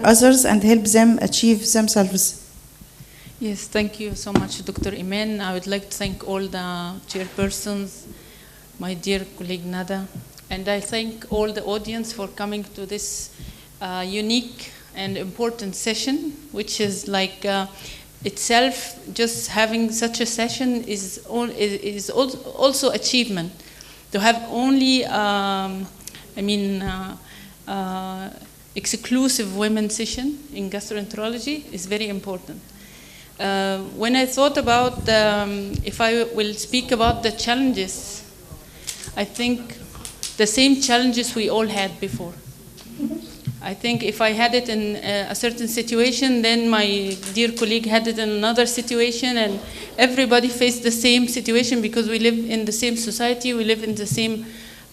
others and help them achieve themselves. Yes, thank you so much, Dr. Iman. I would like to thank all the chairpersons, my dear colleague Nada, and I thank all the audience for coming to this unique and important session, which is like itself, just having such a session is also achievement. To have only, exclusive women session in gastroenterology is very important. When I thought about if I will speak about the challenges, I think the same challenges we all had before. I think if I had it in a certain situation, then my dear colleague had it in another situation, and everybody faced the same situation because we live in the same society, we live in the same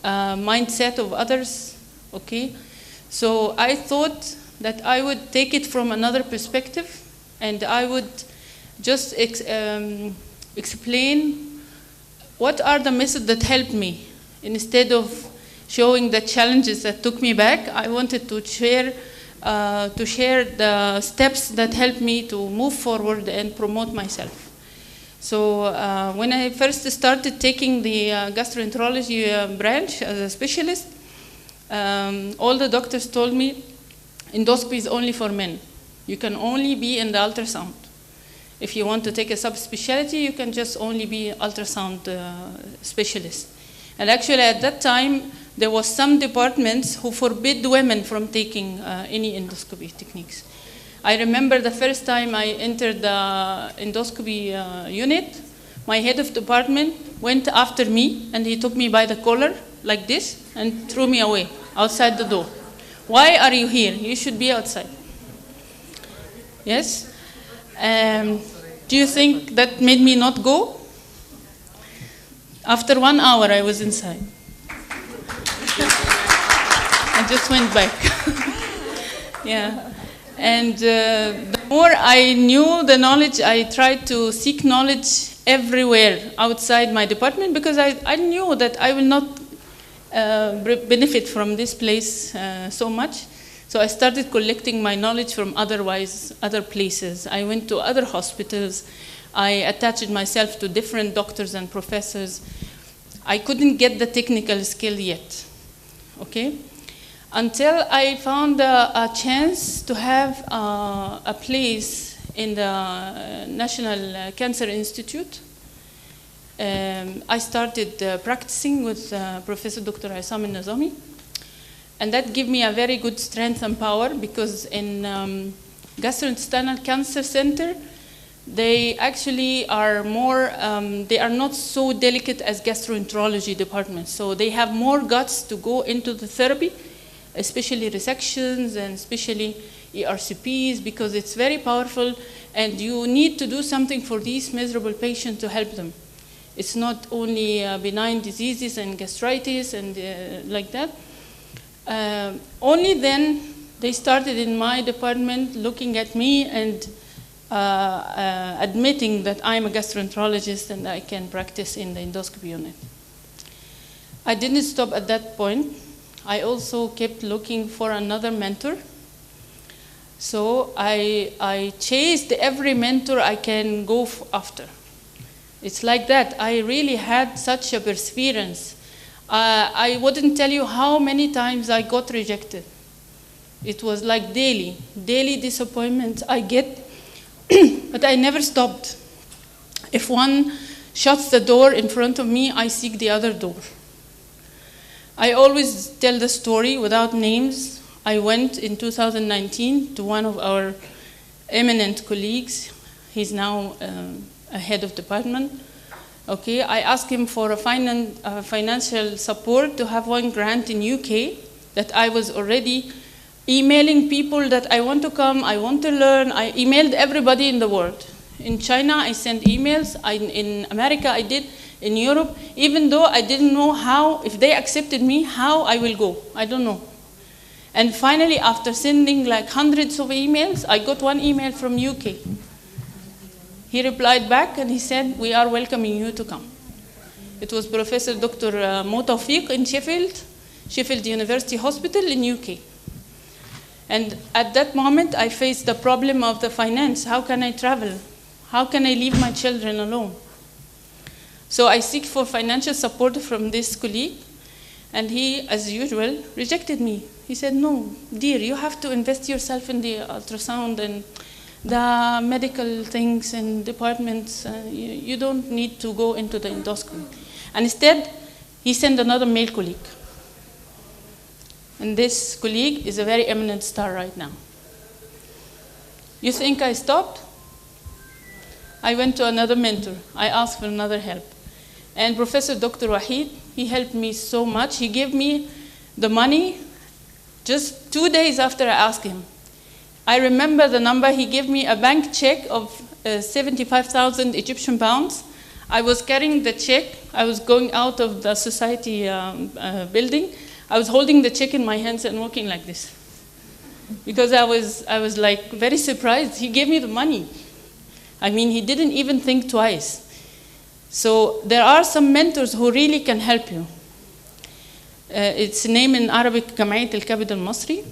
mindset of others, okay? So I thought that I would take it from another perspective, and I would just explain what are the methods that helped me. Instead of showing the challenges that took me back, I wanted to share the steps that helped me to move forward and promote myself. So when I first started taking the gastroenterology branch as a specialist, all the doctors told me, endoscopy is only for men. You can only be in the ultrasound. If you want to take a subspecialty, you can just only be ultrasound specialist. And actually at that time, there was some departments who forbid women from taking any endoscopy techniques. I remember the first time I entered the endoscopy unit, my head of department went after me and he took me by the collar like this and threw me away outside the door. Why are you here? You should be outside. Yes? Do you think that made me not go? After 1 hour, I was inside. I just went back. Yeah. And the more I knew the knowledge, I tried to seek knowledge everywhere outside my department because I knew that I will not benefit from this place so much. So I started collecting my knowledge from other places. I went to other hospitals. I attached myself to different doctors and professors. I couldn't get the technical skill yet, okay? Until I found a chance to have a place in the National Cancer Institute. I started practicing with Professor Dr. Isam al-Nizami. And that gave me a very good strength and power because in gastrointestinal cancer center, they actually are more, they are not so delicate as gastroenterology departments. So they have more guts to go into the therapy, especially resections and especially ERCPs, because it's very powerful and you need to do something for these miserable patients to help them. It's not only benign diseases and gastritis and like that. Only then they started in my department looking at me and admitting that I'm a gastroenterologist and I can practice in the endoscopy unit. I didn't stop at that point. I also kept looking for another mentor. So I chased every mentor I can go after. It's like that. I really had such a perseverance. I wouldn't tell you how many times I got rejected. It was like daily disappointment I get, but I never stopped. If one shuts the door in front of me, I seek the other door. I always tell the story without names. I went in 2019 to one of our eminent colleagues. He's now a head of department. Okay, I asked him for a financial support to have one grant in UK that I was already emailing people that I want to come, I want to learn. I emailed everybody in the world. In China, I sent emails. In America, I did. In Europe, even though I didn't know how, if they accepted me, how I will go. I don't know. And finally, after sending like hundreds of emails, I got one email from UK. He replied back and he said, we are welcoming you to come. It was Professor Dr. Mo Tawfiq in Sheffield University Hospital in UK. And at that moment, I faced the problem of the finance. How can I travel? How can I leave my children alone? So I seek for financial support from this colleague, and he, as usual, rejected me. He said, no, dear, you have to invest yourself in the ultrasound and the medical things and departments. You don't need to go into the endoscopy. And instead, he sent another male colleague. And this colleague is a very eminent star right now. You think I stopped? I went to another mentor. I asked for another help. And Professor Dr. Wahid, he helped me so much. He gave me the money just 2 days after I asked him. I remember the number. He gave me a bank check of 75,000 Egyptian pounds. I was carrying the check. I was going out of the society building. I was holding the check in my hands and walking like this. Because I was like very surprised. He gave me the money. I mean, he didn't even think twice. So there are some mentors who really can help you. Its name in Arabic, جمعية الكبد المصري.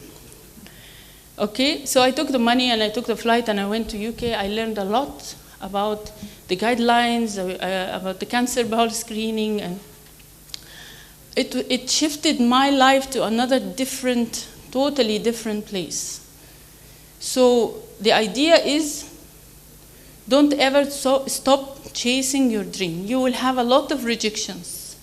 Okay, so I took the money and I took the flight and I went to UK. I learned a lot about the guidelines, about the cancer bowel screening, and it shifted my life to another different, totally different place. So the idea is, don't ever stop chasing your dream. You will have a lot of rejections.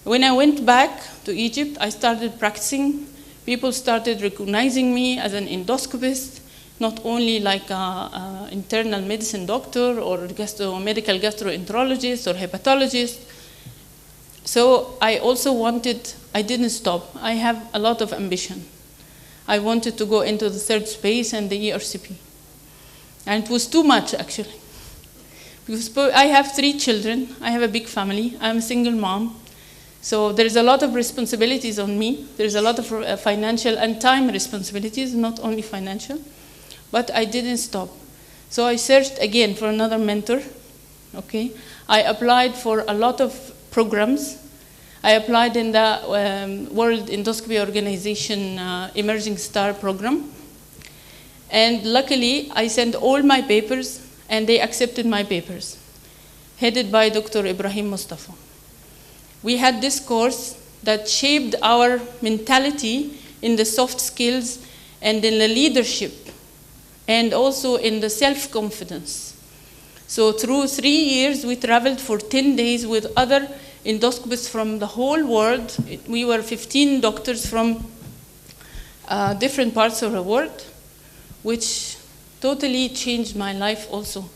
When I went back to Egypt, I started practicing. People started recognizing me as an endoscopist, not only like an internal medicine doctor or medical gastroenterologist or hepatologist. So I also I didn't stop. I have a lot of ambition. I wanted to go into the third space and the ERCP. And it was too much, actually. Because I have 3 children. I have a big family. I'm a single mom. So there's a lot of responsibilities on me. There's a lot of financial and time responsibilities, not only financial. But I didn't stop. So I searched again for another mentor. Okay. I applied for a lot of programs. I applied in the World Endoscopy Organization Emerging Star program. And luckily, I sent all my papers, and they accepted my papers, headed by Dr. Ibrahim Mustafa. We had this course that shaped our mentality in the soft skills and in the leadership, and also in the self-confidence. So through 3 years, we traveled for 10 days with other endoscopists from the whole world. We were 15 doctors from different parts of the world, which totally changed my life also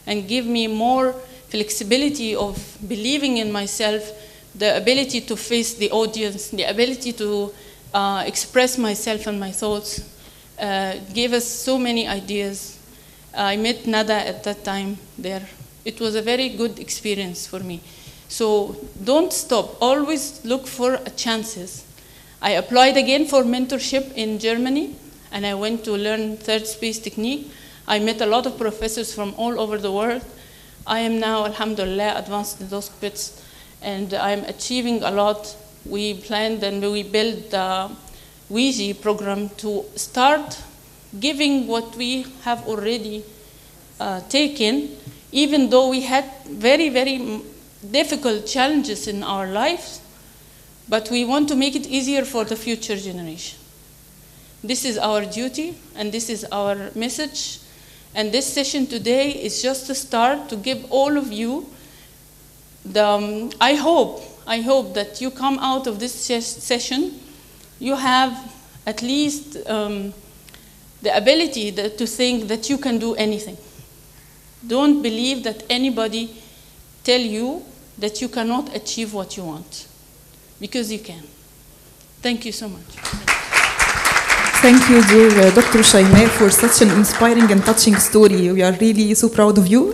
and gave me more flexibility of believing in myself, the ability to face the audience, the ability to express myself and my thoughts, gave us so many ideas. I met Nada at that time there. It was a very good experience for me. So don't stop, always look for chances. I applied again for mentorship in Germany, and I went to learn third space technique. I met a lot of professors from all over the world. I am now, alhamdulillah, advanced endoscopist, and I'm achieving a lot. We planned and we built the WEGE program to start giving what we have already taken, even though we had very, very difficult challenges in our lives, but we want to make it easier for the future generation. This is our duty, and this is our message. And this session today is just a start to give all of you the, I hope that you come out of this session, you have at least the ability to think that you can do anything. Don't believe that anybody tell you that you cannot achieve what you want, because you can. Thank you so much. Thank you, dear Dr. Shimaa, for such an inspiring and touching story. We are really so proud of you.